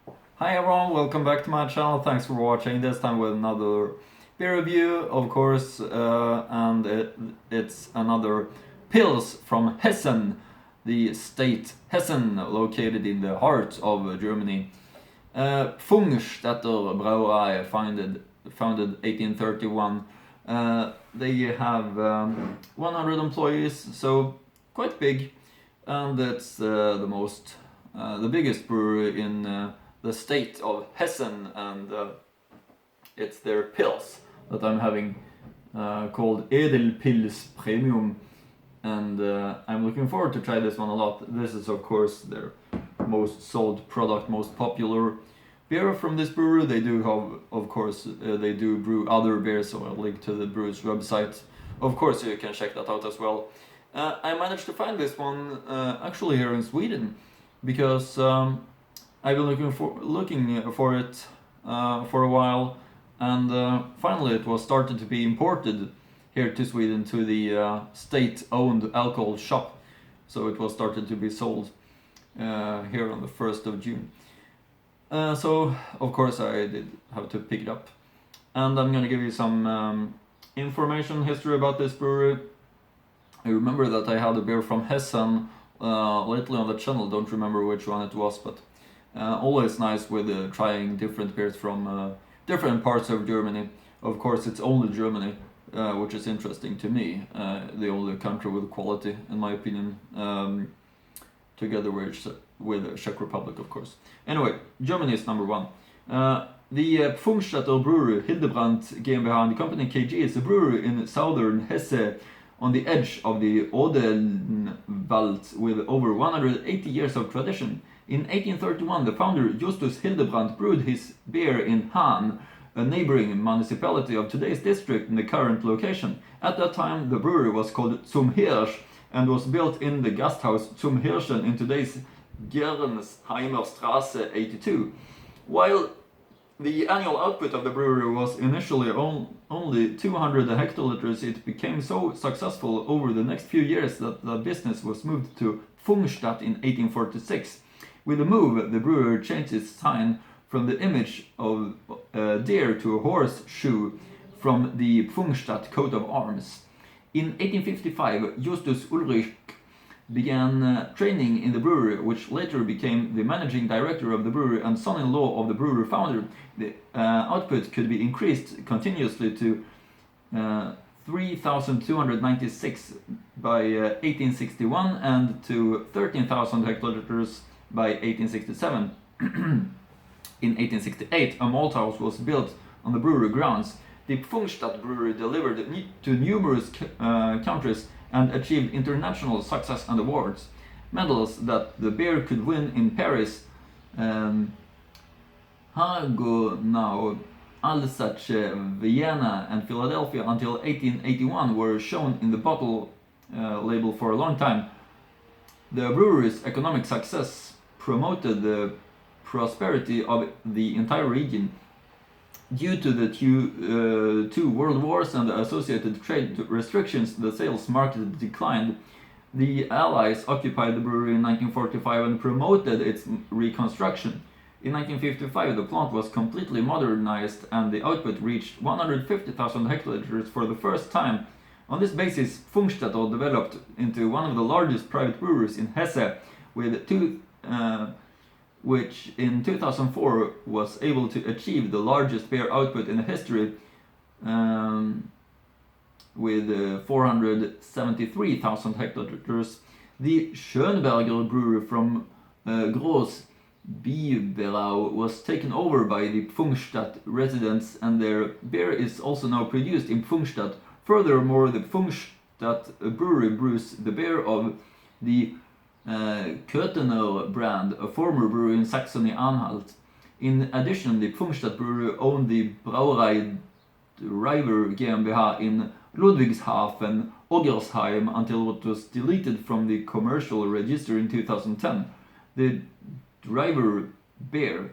Hi everyone, welcome back to my channel. Thanks for watching. This time with another beer review, of course, and it's another Pils from Hessen, the state Hessen, located in the heart of Germany. Pfungstädter Brauerei, founded 1831. They have 100 employees, so quite big, and it's the biggest brewery in the state of Hessen, and it's their Pils that I'm having, called Edel-Pils Premium, and I'm looking forward to try this one a lot. This is of course their most sold product, most popular beer from this brewery. They do have, of course, they do brew other beers, so I'll link to the brewer's website. Of course, you can check that out as well. I managed to find this one actually here in Sweden, because I've been looking for it for a while, and finally it was started to be imported here to Sweden to the state-owned alcohol shop. So it was started to be sold here on the 1st of June. So of course I did have to pick it up, and I'm gonna give you some information, history about this brewery. I remember that I had a beer from Hessen lately on the channel. Don't remember which one it was, but always nice with trying different beers from different parts of Germany. Of course, it's only Germany, which is interesting to me. The only country with quality, in my opinion, together with Czech Republic, of course. Anyway, Germany is number one. The Pfungstädter brewery, Hildebrandt GmbH and the company KG, is a brewery in southern Hesse, on the edge of the Edel-Pils, with over 180 years of tradition. In 1831, the founder Justus Hildebrandt brewed his beer in Hahn, a neighboring municipality of today's district in the current location. At that time, the brewery was called Zum Hirsch and was built in the Gasthaus Zum Hirschen in today's Gerrensheimer Straße 82. While the annual output of the brewery was initially only 200 hectoliters, it became so successful over the next few years that the business was moved to Pfungstadt in 1846. With the move, the brewery changed its sign from the image of a deer to a horseshoe from the Pfungstadt coat of arms. In 1855, Justus Ulrich began training in the brewery, which later became the managing director of the brewery and son-in-law of the brewery founder. The output could be increased continuously to 3,296 by 1861 and to 13,000 hectoliters by 1867. In 1868, a malt house was built on the brewery grounds. The Pfungstadt brewery delivered to numerous countries and achieved international success and awards. Medals that the beer could win in Paris, Haguenau, Alsace, Vienna and Philadelphia until 1881 were shown in the bottle label for a long time. The brewery's economic success promoted the prosperity of the entire region. Due to the two world wars and the associated trade restrictions, the sales market declined. The Allies occupied the brewery in 1945 and promoted its reconstruction. In 1955, the plant was completely modernized and the output reached 150,000 hectoliters for the first time. On this basis, Pfungstädter developed into one of the largest private breweries in Hesse, which in 2004 was able to achieve the largest beer output in history, with 473,000 hectoliters. The Schönberger brewery from Groß Biberau was taken over by the Pfungstadt residents, and their beer is also now produced in Pfungstadt. Furthermore, the Pfungstadt brewery brews the beer of the Köthener brand, a former brewery in Saxony-Anhalt. In addition, the Pfungstadt brewery owned the Brauerei Driver GmbH in Ludwigshafen, Oggersheim, until it was deleted from the commercial register in 2010. The Driver beer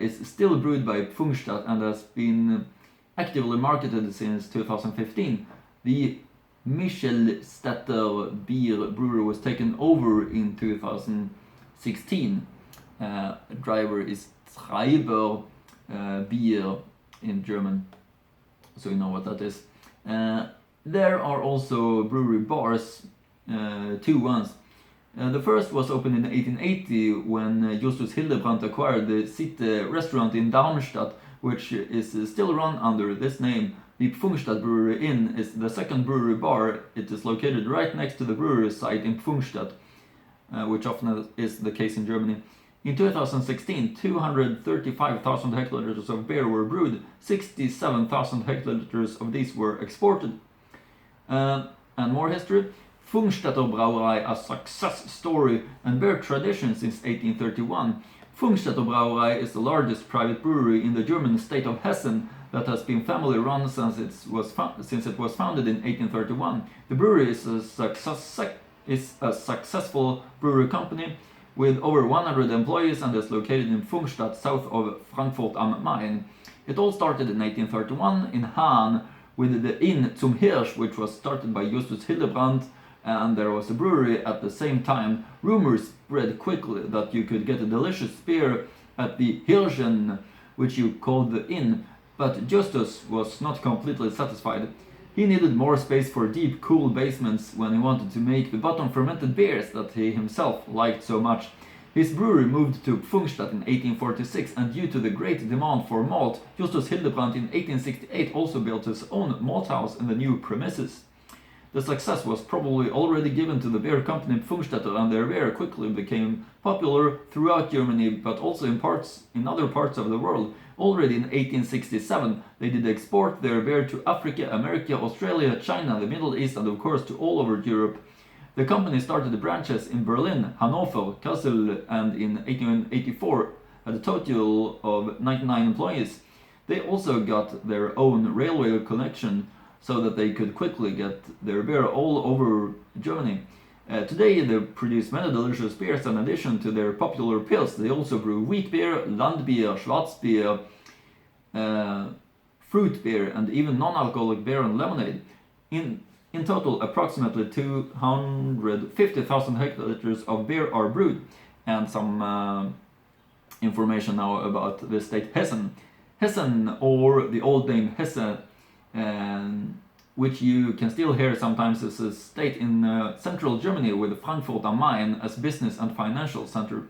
is still brewed by Pfungstadt and has been actively marketed since 2015. The Michelstädter beer brewery was taken over in 2016. driver is Treiber beer in German, so you know what that is. There are also brewery bars, two ones. The first was opened in 1880 when Justus Hildebrandt acquired the Sitte restaurant in Darmstadt, which is still run under this name. The Pfungstadt Brewery Inn is the second brewery bar. It is located right next to the brewery site in Pfungstadt, which often is the case in Germany. In 2016, 235,000 hectoliters of beer were brewed. 67,000 hectoliters of these were exported. And more history. Pfungstädter Brauerei, a success story and beer tradition since 1831. Pfungstädter Brauerei is the largest private brewery in the German state of Hessen that has been family run since it was founded in 1831. The brewery is a successful brewery company with over 100 employees and is located in Pfungstadt, south of Frankfurt am Main. It all started in 1831 in Hahn with the Inn zum Hirsch, which was started by Justus Hildebrandt, and there was a brewery at the same time. Rumors spread quickly that you could get a delicious beer at the Hirschen, which you called the inn, but Justus was not completely satisfied. He needed more space for deep, cool basements when he wanted to make the bottom fermented beers that he himself liked so much. His brewery moved to Pfungstadt in 1846, and due to the great demand for malt, Justus Hildebrandt in 1868 also built his own malt house in the new premises. The success was probably already given to the beer company Pfungstädter, and their beer quickly became popular throughout Germany, but also in other parts of the world. Already in 1867, they did export their beer to Africa, America, Australia, China, the Middle East, and of course to all over Europe. The company started branches in Berlin, Hanover, Kassel, and in 1884 had a total of 99 employees. They also got their own railway connection so that they could quickly get their beer all over Germany. Today they produce many delicious beers. In addition to their popular pils, they also brew wheat beer, Landbier, Schwarzbier, fruit beer, and even non-alcoholic beer and lemonade. In total, approximately 250,000 hectoliters of beer are brewed. And some information now about the state Hessen. Hessen, or the old name Hesse, which you can still hear sometimes, is a state in central Germany with Frankfurt am Main as business and financial center.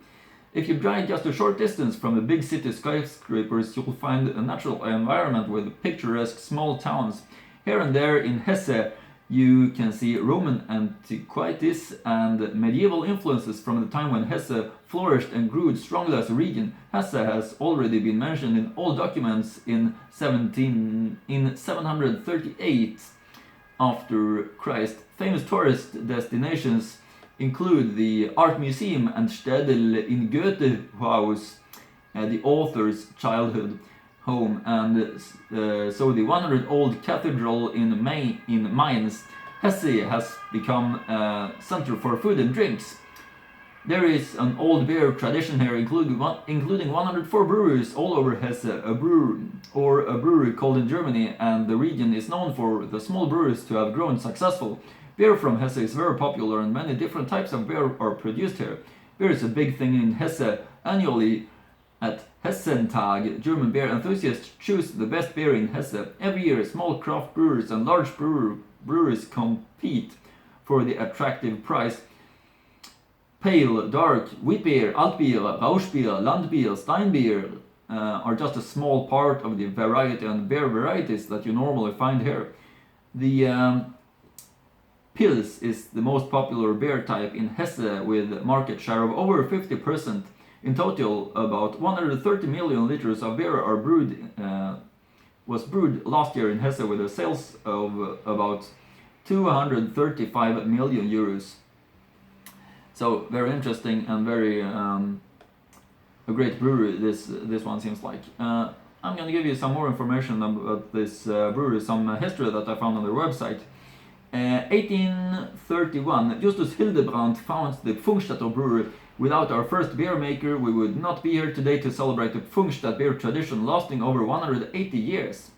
If you drive just a short distance from the big city skyscrapers, you'll find a natural environment with picturesque small towns. Here and there in Hesse, you can see Roman antiquities and medieval influences from the time when Hesse flourished and grew strongly as a region. Hesse has already been mentioned in all documents in 738 after Christ. Famous tourist destinations include the Art Museum and Städel in Goethehaus, the author's childhood home, and so the 100-old cathedral in Mainz. Hesse has become a center for food and drinks. There is an old beer tradition here, including 104 breweries all over Hesse, a brewery called in Germany, and the region is known for the small breweries to have grown successful. Beer from Hesse is very popular, and many different types of beer are produced here. Beer is a big thing in Hesse. Annually, at Hessentag, German beer enthusiasts choose the best beer in Hesse. Every year, small craft brewers and large breweries compete for the attractive prize. Pale, dark, wheat beer, Altbier, Rauschbier, Landbier, Steinbier are just a small part of the variety and beer varieties that you normally find here. The Pils is the most popular beer type in Hesse with a market share of over 50%. In total, about 130 million liters of beer was brewed last year in Hesse with a sales of about 235 million euros. So very interesting and very a great brewery. This one seems like. I'm going to give you some more information about this brewery, some history that I found on their website. 1831, Justus Hildebrandt founds the Pfungstädter brewery. Without our first beer maker, we would not be here today to celebrate the Pfungstadt beer tradition lasting over 180 years.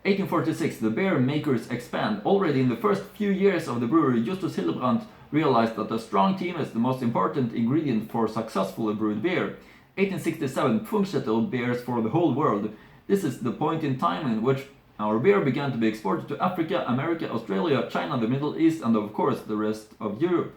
1846, the beer makers expand. Already in the first few years of the brewery, Justus Hildebrandt realized that a strong team is the most important ingredient for successfully brewed beer. 1867, Pfungstädter beers for the whole world. This is the point in time in which our beer began to be exported to Africa, America, Australia, China, the Middle East, and of course the rest of Europe.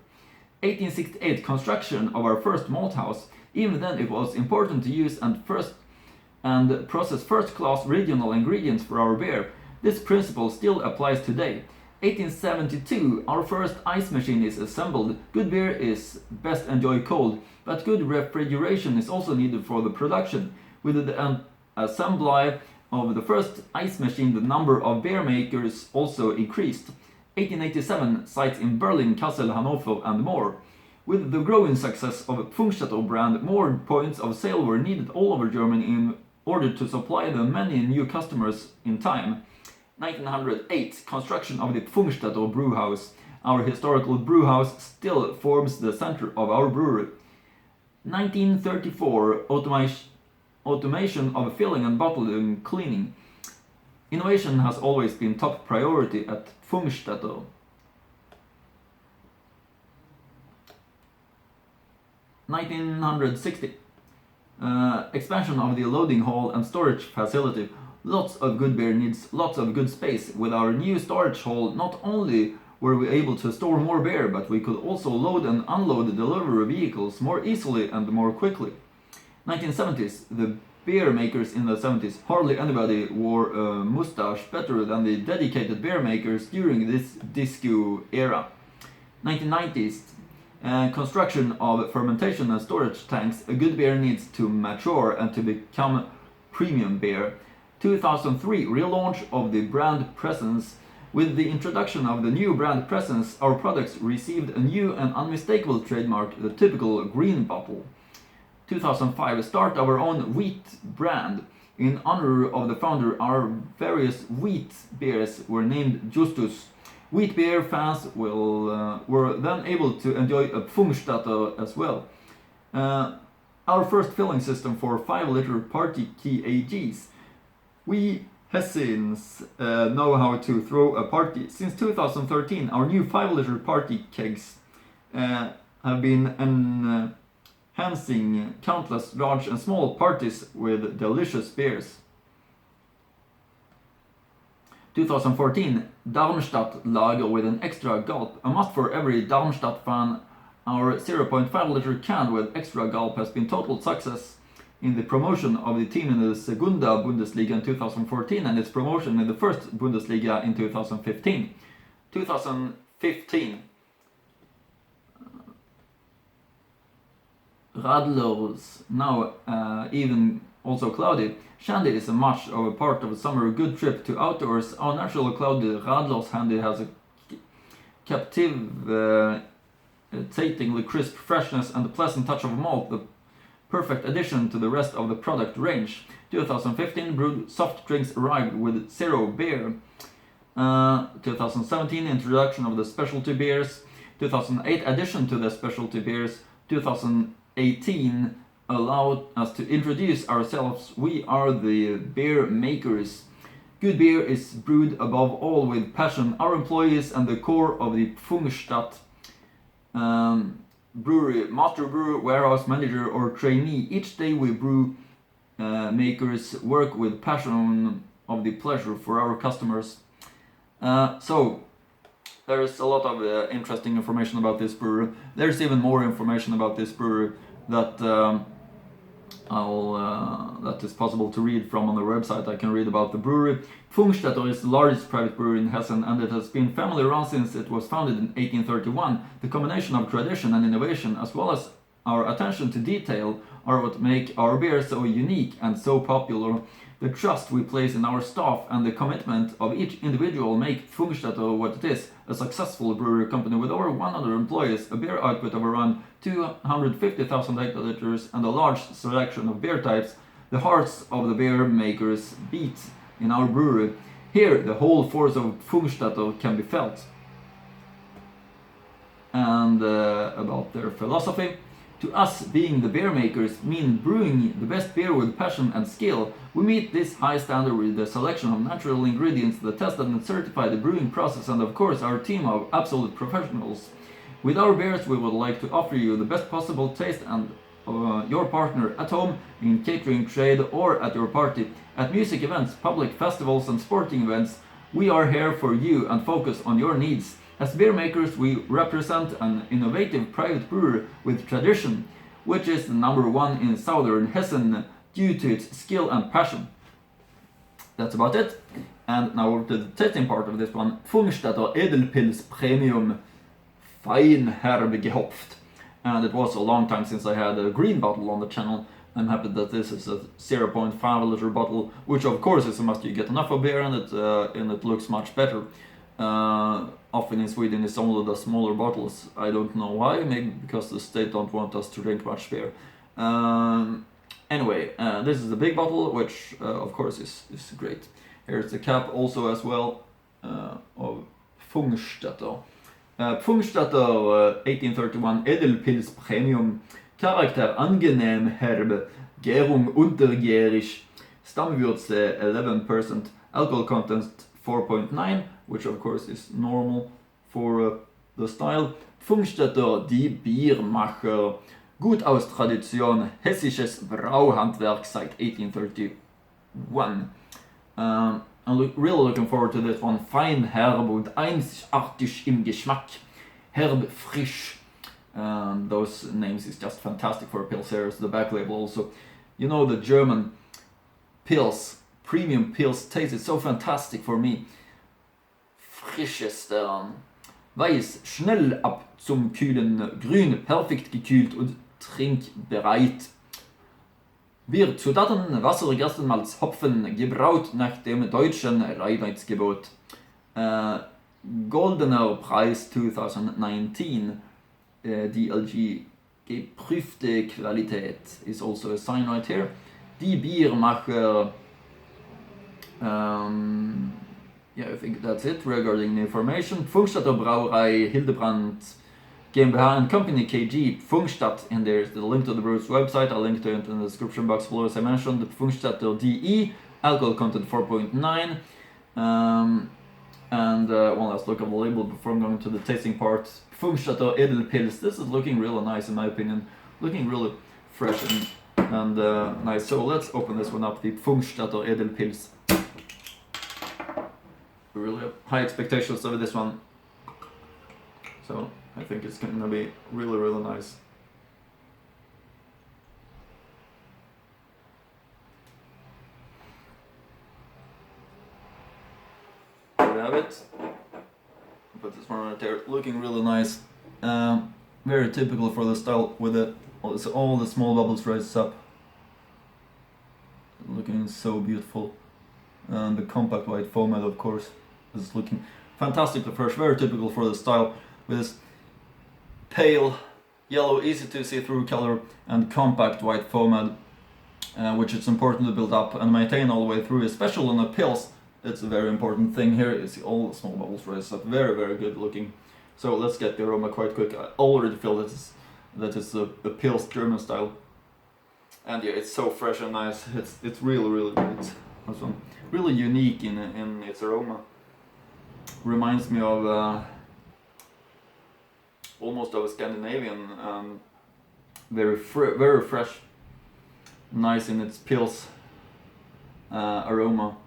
1868, construction of our first malt house. Even then it was important to use and process first-class regional ingredients for our beer. This principle still applies today. 1872, our first ice machine is assembled. Good beer is best enjoyed cold, but good refrigeration is also needed for the production. With the assembly of the first ice machine, the number of beer makers also increased. 1887, sites in Berlin, Kassel, Hanover, and more. With the growing success of Pfungstädter brand, more points of sale were needed all over Germany in order to supply the many new customers in time. 1908, construction of the Pfungstädter brewhouse. Our historical brewhouse still forms the center of our brewery. 1934, automation of filling and bottling cleaning. Innovation has always been top priority at Pfungstädter. 1960, expansion of the loading hall and storage facility. Lots of good beer needs lots of good space. With our new storage hall, not only were we able to store more beer, but we could also load and unload the delivery vehicles more easily and more quickly. 1970s, the beer makers in the 70s, hardly anybody wore a mustache better than the dedicated beer makers during this disco era. 1990s, construction of fermentation and storage tanks. A good beer needs to mature and to become premium beer. 2003, relaunch of the brand presence. With the introduction of the new brand presence, our products received a new and unmistakable trademark, the typical green bottle. 2005, start our own wheat brand. In honor of the founder, our various wheat beers were named Justus. Wheat beer fans were then able to enjoy a Pfungstädter as well. Our first filling system for 5-liter party KGs. We Hessens know how to throw a party. Since 2013, our new 5-liter party kegs have been enhancing countless large and small parties with delicious beers. 2014, Darmstadt lager with an extra gulp. A must for every Darmstadt fan. Our 0.5-liter can with extra gulp has been total success in the promotion of the team in the Segunda Bundesliga in 2014 and its promotion in the first Bundesliga in 2015. 2015. Radlers, now even also cloudy. Shandy is a much of a part of a summer good trip to outdoors. Our natural cloudy Radlers Handy has a captivatingly crisp freshness and a pleasant touch of malt, the perfect addition to the rest of the product range. 2015 brewed soft drinks arrived with zero beer. 2017 introduction of the specialty beers. 2008 addition to the specialty beers. 2018 allowed us to introduce ourselves. We are the beer makers. Good beer is brewed above all with passion. Our employees and the core of the Pfungstadt brewery, master brewer, warehouse manager or trainee. Each day we brew makers work with passion of the pleasure for our customers. So there is a lot of interesting information about this brewery. There's even more information about this brewery that that is possible to read from on the website. I can read about the brewery. Pfungstädter is the largest private brewery in Hessen, and it has been family run since it was founded in 1831. The combination of tradition and innovation, as well as our attention to detail, are what make our beer so unique and so popular. The trust we place in our staff and the commitment of each individual make Pfungstädter what it is, a successful brewery company with over 100 employees, a beer output of around 250,000 hectoliters, and a large selection of beer types. The hearts of the beer makers beat in our brewery. Here, the whole force of Pfungstädter can be felt. And about their philosophy. To us, being the beer makers mean brewing the best beer with passion and skill. We meet this high standard with the selection of natural ingredients, the tested and certified brewing process, and of course our team of absolute professionals. With our beers, we would like to offer you the best possible taste and your partner at home, in catering trade, or at your party, at music events, public festivals, and sporting events. We are here for you and focus on your needs. As beer makers, we represent an innovative private brewer with tradition, which is the #1 in southern Hessen due to its skill and passion. That's about it. And now over to the tasting part of this one. Pfungstädter Edel-Pils Premium Feinherb gehopft. And it was a long time since I had a green bottle on the channel. I'm happy that this is a 0.5 liter bottle, which of course is a must. You get enough of beer and it looks much better. Often in Sweden it's only the smaller bottles. I don't know why, maybe because the state don't want us to drink much beer. Anyway, this is a big bottle, which of course is great. Here's the cap also as well of Pfungstädter. Pfungstädter 1831 Edel-Pils Premium. Charakter angenehm herb. Gärung untergärig. Stammwürze 11%. Alcohol content 4.9, which of course is normal for the style. Pfungstädter, die Biermacher. Gut aus Tradition, hessisches Brauhandwerk seit 1831. I'm really looking forward to this one. Fein, herb und einzigartig im Geschmack. Herb, frisch. Those names is just fantastic for Pilsers. The back label also. You know, the German Pils, premium Pils, tasted so fantastic for me. Frisches Weiß, schnell ab zum Kühlen, grün, perfekt gekühlt und trinkbereit. Bierzutaten, Wasser, Gerstenmalz, Hopfen, gebraut nach dem deutschen Reinheitsgebot. Goldener Preis 2019. DLG geprüfte Qualität is also a sign right here. Die Biermacher. Yeah, I think that's it regarding the information. Pfungstädter Brauerei Hildebrand GmbH and Company KG Pfungstadt, and there's the link to the brewer's website. I'll link to it in the description box below, as I mentioned. The Pfungstädter DE, alcohol content 4.9. And one last look at the label before I'm going to the tasting part. Pfungstädter Edel-Pils. This is looking really nice in my opinion. Looking really fresh and nice. So let's open this one up, the Pfungstädter Edel-Pils. Really have high expectations of this one. So I think it's gonna be really, really nice. There we have it. Put this one right there. Looking really nice. Very typical for the style with it. All the small bubbles raised up. Looking so beautiful. And the compact white foam, of course, is looking fantastically fresh. Very typical for the style with this pale yellow, easy to see through color and compact white foam, which is important to build up and maintain all the way through, especially on the Pils. It's a very important thing here. You see all the small bubbles raised up. Very, very good looking. So let's get the aroma quite quick. I already feel that it's a Pils German style. And yeah, it's so fresh and nice. It's really, really great. Also really unique in its aroma. Reminds me of almost of a Scandinavian, very fresh, nice in its Pils aroma.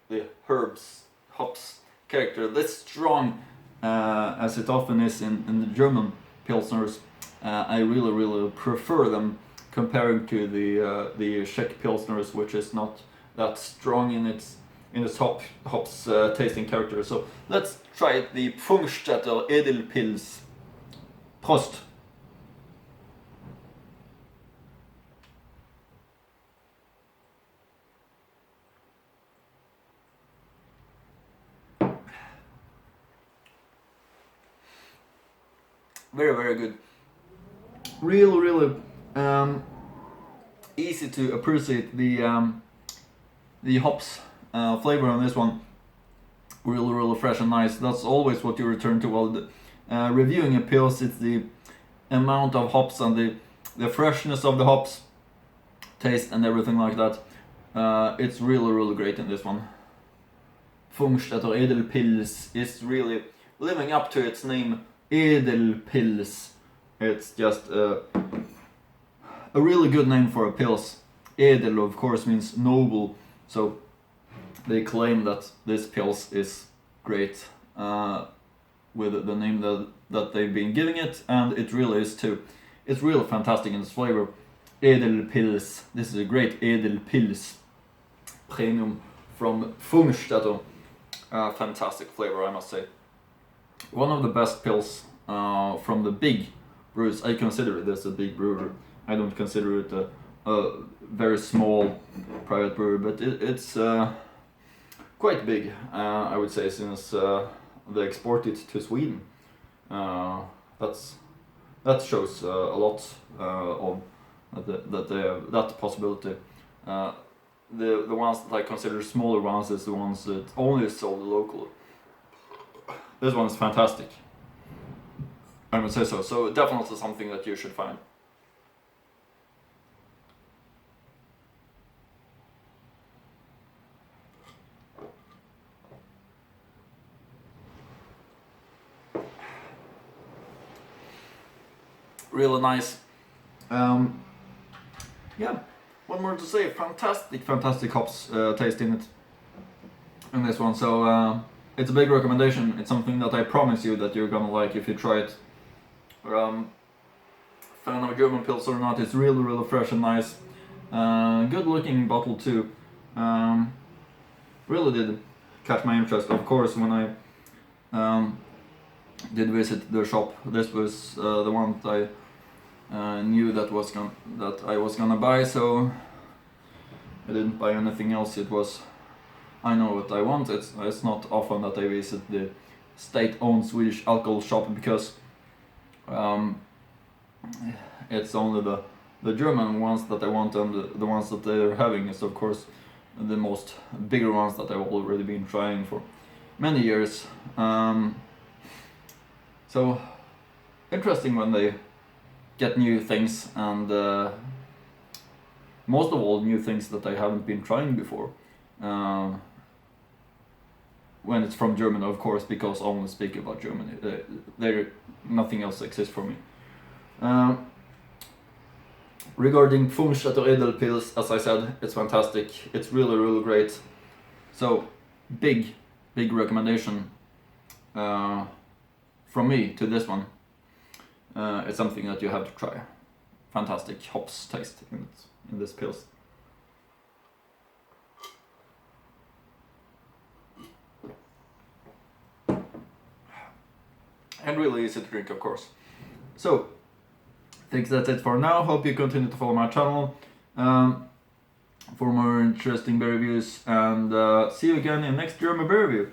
The herbs, hops character, this strong as it often is in the German Pilsners. I really, really prefer them comparing to the Czech Pilsners, which is not that strong in its hops tasting character. So let's try it, the Pfungstädter Edel-Pils. Prost! Very, very good. Really, really easy to appreciate the hops flavor on this one. Really, really fresh and nice. That's always what you return to while reviewing a Pils. It's the amount of hops and the freshness of the hops, taste and everything like that. It's really, really great in this one. Pfungstädter Edel-Pils is really living up to its name, Edel-Pils. It's just a really good name for a Pils. Edel, of course, means noble, so they claim that this Pils is great with the name that they've been giving it, and it really is too. It's really fantastic in its flavor. Edel-Pils. This is a great Edel-Pils premium from Pfungstädter. Fantastic flavor, I must say. One of the best Pils from the big brews. I consider this a big brewer. I don't consider it a very small private brewer, but it's quite big, I would say, since they export it to Sweden. That shows a lot of that they have that possibility. The ones that I consider smaller ones is the ones that only sold locally. This one is fantastic, I would say so. So definitely something that you should find. Really nice. Yeah, one more to say. Fantastic hops taste in it, in this one. So it's a big recommendation. It's something that I promise you that you're gonna like if you try it. Fan of German Pils or not, it's really fresh and nice. Good looking bottle too. Really did catch my interest. Of course, when I did visit the shop, this was the one that I knew that I was gonna buy, so I didn't buy anything else. It was, I know what I want. It's not often that I visit the state-owned Swedish alcohol shop, because it's only the German ones that I want, and the ones that they're having is of course the most bigger ones that I've already been trying for many years. So interesting when they get new things, and most of all new things that I haven't been trying before. When it's from Germany, of course, because I only speak about Germany. Nothing else exists for me. Regarding Pfungstädter Edel-Pils, as I said, it's fantastic. It's really great. So big recommendation from me to this one. It's something that you have to try. Fantastic hops taste in this Pils. And really easy to drink, of course. So, I think that's it for now. Hope you continue to follow my channel for more interesting beer reviews, and see you again in next German beer review.